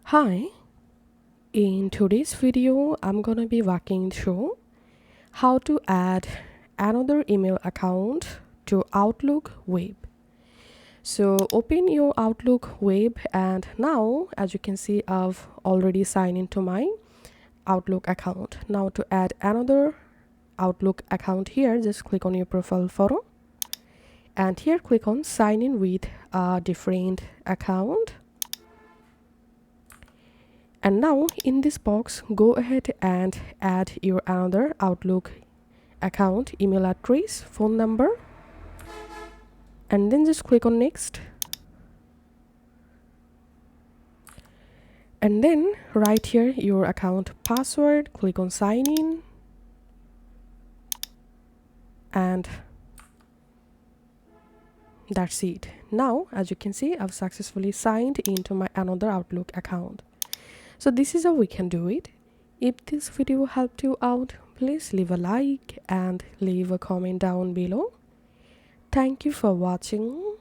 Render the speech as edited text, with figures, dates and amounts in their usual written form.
Hi, in today's video, I'm gonna be walking through how to add another email account to Outlook Web. So open your Outlook Web, and now as you can see, I've already signed into my Outlook account. Now to add another Outlook account here, just click on your profile photo and here click on sign in with a different account. And now in this box, go ahead and add your another Outlook account, email address, phone number, and then just click on next. And then right here your account password, click on sign in, and that's it. Now as you can see, I've successfully signed into my another Outlook account. So this is how we can do it. If this video helped you out, please leave a like and leave a comment down below. Thank you for watching.